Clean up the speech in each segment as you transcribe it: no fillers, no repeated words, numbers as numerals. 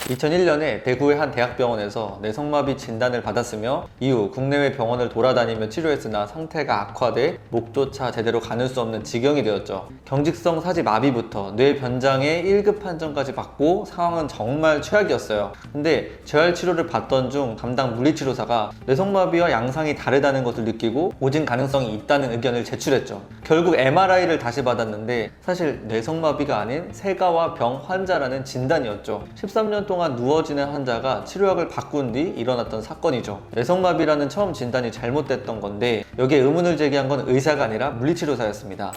2001년에 대구의 한 대학병원에서 뇌성마비 진단을 받았으며 이후 국내외 병원을 돌아다니며 치료했으나 상태가 악화돼 목조차 제대로 가눌 수 없는 지경이 되었죠. 경직성 사지 마비부터 뇌 변장에 1급 판정까지 받고 상황은 정말 최악이었어요. 근데 재활 치료를 받던 중 담당 물리치료사가 뇌성마비와 양상이 다르다는 것을 느끼고 오진 가능성이 있다는 의견을 제출했죠. 결국 MRI를 다시 받았는데 사실 뇌성마비가 아닌 세가와 병 환자라는 진단이었죠. 13년 동안 누워지는 환자가 치료약을 바꾼 뒤 일어났던 사건이죠. 뇌성마비라는 처음 진단이 잘못됐던 건데 여기에 의문을 제기한 건 의사가 아니라 물리치료사였습니다.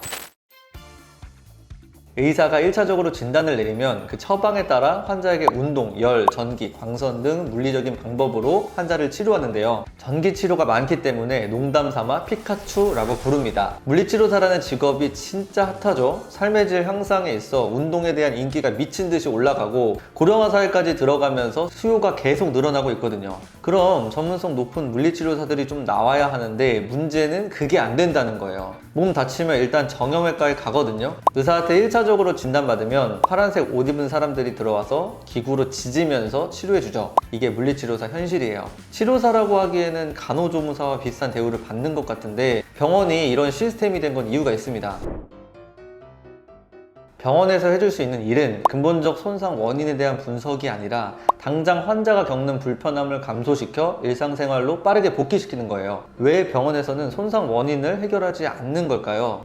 의사가 1차적으로 진단을 내리면 그 처방에 따라 환자에게 운동, 열, 전기, 광선 등 물리적인 방법으로 환자를 치료하는데요. 전기 치료가 많기 때문에 농담 삼아 피카츄라고 부릅니다. 물리치료사라는 직업이 진짜 핫하죠. 삶의 질 향상에 있어 운동에 대한 인기가 미친 듯이 올라가고 고령화 사회까지 들어가면서 수요가 계속 늘어나고 있거든요. 그럼 전문성 높은 물리치료사들이 좀 나와야 하는데 문제는 그게 안 된다는 거예요. 몸 다치면 일단 정형외과에 가거든요. 의사한테 1차적으로 진단받으면 파란색 옷 입은 사람들이 들어와서 기구로 지지면서 치료해주죠. 이게 물리치료사 현실이에요. 치료사라고 하기에는 간호조무사와 비슷한 대우를 받는 것 같은데 병원이 이런 시스템이 된 건 이유가 있습니다. 병원에서 해줄 수 있는 일은 근본적 손상 원인에 대한 분석이 아니라 당장 환자가 겪는 불편함을 감소시켜 일상생활로 빠르게 복귀시키는 거예요. 왜 병원에서는 손상 원인을 해결하지 않는 걸까요?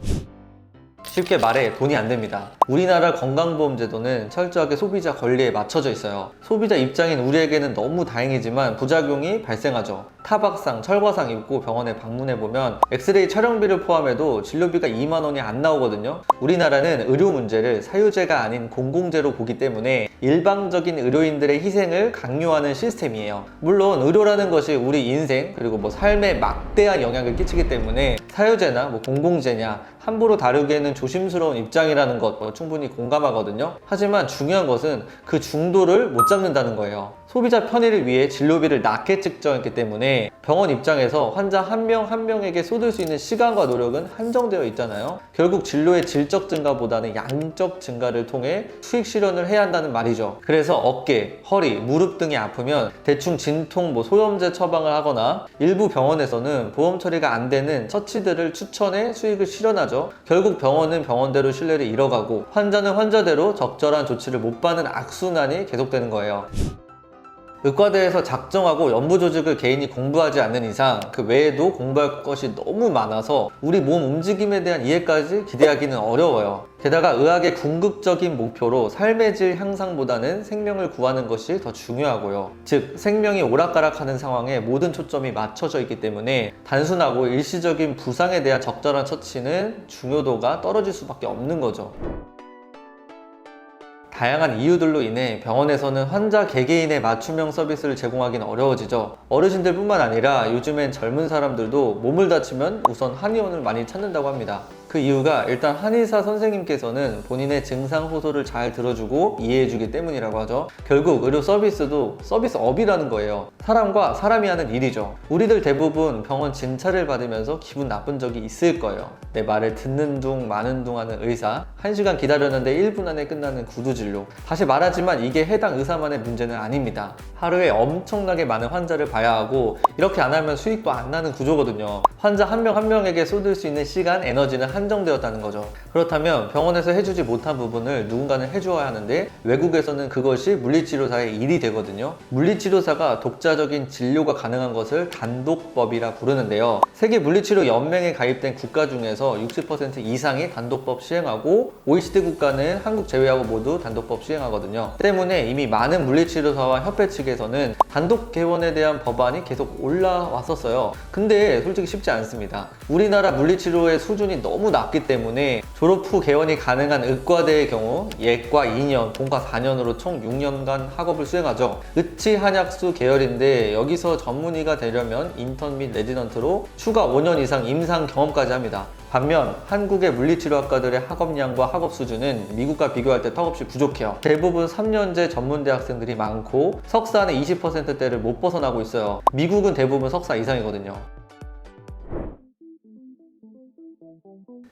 쉽게 말해 돈이 안 됩니다. 우리나라 건강보험제도는 철저하게 소비자 권리에 맞춰져 있어요. 소비자 입장인 우리에게는 너무 다행이지만 부작용이 발생하죠. 타박상, 철과상 입고 병원에 방문해보면 엑스레이 촬영비를 포함해도 진료비가 2만 원이 안 나오거든요. 우리나라는 의료 문제를 사유제가 아닌 공공재로 보기 때문에 일방적인 의료인들의 희생을 강요하는 시스템이에요. 물론 의료라는 것이 우리 인생 그리고 삶에 막대한 영향을 끼치기 때문에 사유제나 공공재냐 함부로 다루기에는 조심스러운 입장이라는 것 충분히 공감하거든요. 하지만 중요한 것은 그 중도를 못 잡는다는 거예요. 소비자 편의를 위해 진료비를 낮게 측정했기 때문에 병원 입장에서 환자 한 명 한 명에게 쏟을 수 있는 시간과 노력은 한정되어 있잖아요. 결국 진료의 질적 증가보다는 양적 증가를 통해 수익 실현을 해야 한다는 말이죠. 그래서 어깨, 허리, 무릎 등이 아프면 대충 진통, 소염제 처방을 하거나 일부 병원에서는 보험 처리가 안 되는 처치들을 추천해 수익을 실현하죠. 결국 병원은 병원대로 신뢰를 잃어가고 환자는 환자대로 적절한 조치를 못 받는 악순환이 계속되는 거예요. 의과대에서 작정하고 연부 조직을 개인이 공부하지 않는 이상 그 외에도 공부할 것이 너무 많아서 우리 몸 움직임에 대한 이해까지 기대하기는 어려워요. 게다가 의학의 궁극적인 목표로 삶의 질 향상보다는 생명을 구하는 것이 더 중요하고요. 즉 생명이 오락가락하는 상황에 모든 초점이 맞춰져 있기 때문에 단순하고 일시적인 부상에 대한 적절한 처치는 중요도가 떨어질 수밖에 없는 거죠. 다양한 이유들로 인해 병원에서는 환자 개개인의 맞춤형 서비스를 제공하기는 어려워지죠. 어르신들 뿐만 아니라 요즘엔 젊은 사람들도 몸을 다치면 우선 한의원을 많이 찾는다고 합니다. 그 이유가 일단 한의사 선생님께서는 본인의 증상 호소를 잘 들어주고 이해해주기 때문이라고 하죠. 결국 의료 서비스도 서비스업이라는 거예요. 사람과 사람이 하는 일이죠. 우리들 대부분 병원 진찰을 받으면서 기분 나쁜 적이 있을 거예요. 내 말을 듣는 둥 마는 둥 하는 의사, 1시간 기다렸는데 1분 안에 끝나는 구두진료. 다시 말하지만 이게 해당 의사만의 문제는 아닙니다. 하루에 엄청나게 많은 환자를 봐야 하고 이렇게 안 하면 수익도 안 나는 구조거든요. 환자 한 명 한 명에게 쏟을 수 있는 시간, 에너지는 한정되었다는 거죠. 그렇다면 병원에서 해주지 못한 부분을 누군가는 해주어야 하는데 외국에서는 그것이 물리치료사의 일이 되거든요. 물리치료사가 독자적인 진료가 가능한 것을 단독법이라 부르는데요. 세계물리치료연맹에 가입된 국가 중에서 60% 이상이 단독법 시행하고 OECD 국가는 한국 제외하고 모두 단독법 시행하거든요. 때문에 이미 많은 물리치료사와 협회 측에서는 단독 개원에 대한 법안이 계속 올라왔었어요. 근데 솔직히 쉽지 않습니다. 우리나라 물리치료의 수준이 너무 낮기 때문에 졸업 후 개원이 가능한 의과대의 경우 예과 2년, 본과 4년으로 총 6년간 학업을 수행하죠. 의치 한약수 계열인데 여기서 전문의가 되려면 인턴 및 레지던트로 추가 5년 이상 임상 경험까지 합니다. 반면 한국의 물리치료학과들의 학업량과 학업 수준은 미국과 비교할 때 턱없이 부족해요. 대부분 3년제 전문대 학생들이 많고 석사는 20%대를 못 벗어나고 있어요. 미국은 대부분 석사 이상이거든요.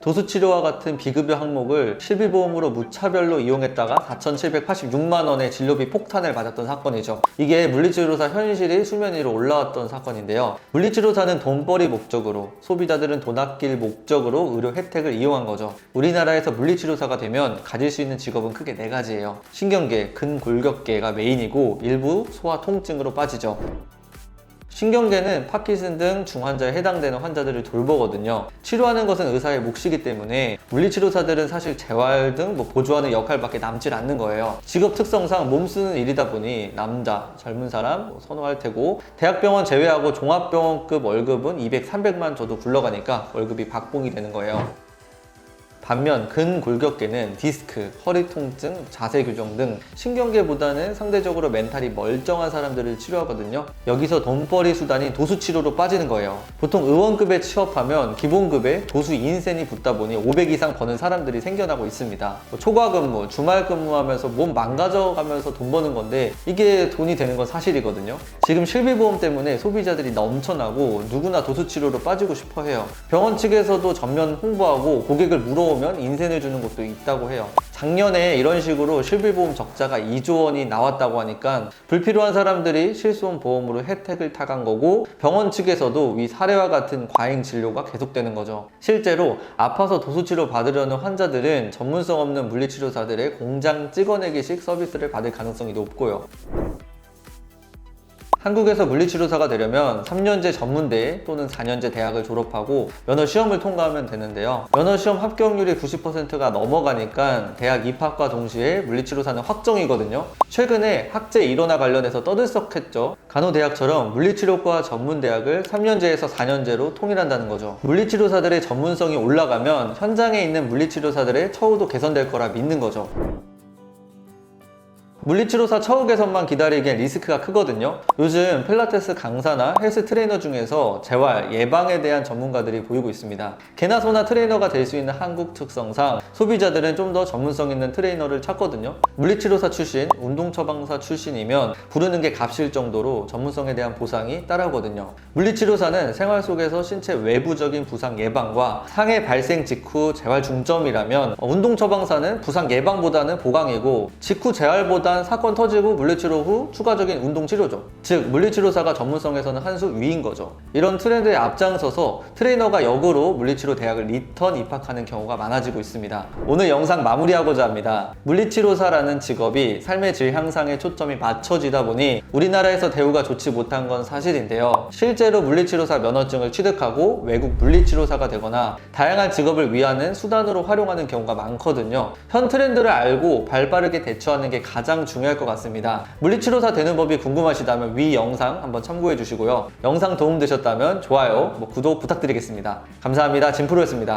도수치료와 같은 비급여 항목을 실비보험으로 무차별로 이용했다가 4,786만 원의 진료비 폭탄을 맞았던 사건이죠. 이게 물리치료사 현실이 수면 위로 올라왔던 사건인데요. 물리치료사는 돈벌이 목적으로, 소비자들은 돈 아낄 목적으로 의료 혜택을 이용한 거죠. 우리나라에서 물리치료사가 되면 가질 수 있는 직업은 크게 4가지예요. 신경계, 근골격계가 메인이고 일부 소아 통증으로 빠지죠. 신경계는 파킨슨 등 중환자에 해당되는 환자들을 돌보거든요. 치료하는 것은 의사의 몫이기 때문에 물리치료사들은 사실 재활 등 보조하는 역할밖에 남질 않는 거예요. 직업 특성상 몸 쓰는 일이다 보니 남자, 젊은 사람 선호할 테고, 대학병원 제외하고 종합병원급 월급은 200, 300만 줘도 굴러가니까 월급이 박봉이 되는 거예요. 반면 근골격계는 디스크, 허리 통증, 자세 교정 등 신경계보다는 상대적으로 멘탈이 멀쩡한 사람들을 치료하거든요. 여기서 돈벌이 수단인 도수치료로 빠지는 거예요. 보통 의원급에 취업하면 기본급에 도수 인센이 붙다 보니 500 이상 버는 사람들이 생겨나고 있습니다. 초과근무, 주말근무하면서 몸 망가져가면서 돈 버는 건데 이게 돈이 되는 건 사실이거든요. 지금 실비보험 때문에 소비자들이 넘쳐나고 누구나 도수치료로 빠지고 싶어 해요. 병원 측에서도 전면 홍보하고 고객을 물어오면 인센을 주는 곳도 있다고 해요. 작년에 이런 식으로 실비보험 적자가 2조 원이 나왔다고 하니까 불필요한 사람들이 실손 보험으로 혜택을 타간 거고, 병원 측에서도 위 사례와 같은 과잉 진료가 계속되는 거죠. 실제로 아파서 도수치료 받으려는 환자들은 전문성 없는 물리치료사들의 공장 찍어내기식 서비스를 받을 가능성이 높고요. 한국에서 물리치료사가 되려면 3년제 전문대 또는 4년제 대학을 졸업하고 면허시험을 통과하면 되는데요. 면허시험 합격률이 90%가 넘어가니까 대학 입학과 동시에 물리치료사는 확정이거든요. 최근에 학제 일원화 관련해서 떠들썩했죠. 간호대학처럼 물리치료과 전문대학을 3년제에서 4년제로 통일한다는 거죠. 물리치료사들의 전문성이 올라가면 현장에 있는 물리치료사들의 처우도 개선될 거라 믿는 거죠. 물리치료사 처우 개선만 기다리기엔 리스크가 크거든요. 요즘 필라테스 강사나 헬스 트레이너 중에서 재활, 예방에 대한 전문가들이 보이고 있습니다. 개나 소나 트레이너가 될 수 있는 한국 특성상 소비자들은 좀 더 전문성 있는 트레이너를 찾거든요. 물리치료사 출신, 운동처방사 출신이면 부르는 게 값일 정도로 전문성에 대한 보상이 따라오거든요. 물리치료사는 생활 속에서 신체 외부적인 부상 예방과 상해 발생 직후 재활 중점이라면, 운동처방사는 부상 예방보다는 보강이고 직후 재활보다 사건 터지고 물리치료 후 추가적인 운동치료죠. 즉 물리치료사가 전문성에서는 한 수 위인 거죠. 이런 트렌드에 앞장서서 트레이너가 역으로 물리치료 대학을 리턴 입학하는 경우가 많아지고 있습니다. 오늘 영상 마무리하고자 합니다. 물리치료사라는 직업이 삶의 질 향상에 초점이 맞춰지다 보니 우리나라에서 대우가 좋지 못한 건 사실인데요. 실제로 물리치료사 면허증을 취득하고 외국 물리치료사가 되거나 다양한 직업을 위하는 수단으로 활용하는 경우가 많거든요. 현 트렌드를 알고 발빠르게 대처하는 게 가장 중요할 것 같습니다. 물리치료사 되는 법이 궁금하시다면 위 영상 한번 참고해 주시고요. 영상 도움되셨다면 좋아요, 구독 부탁드리겠습니다. 감사합니다. 진프로였습니다.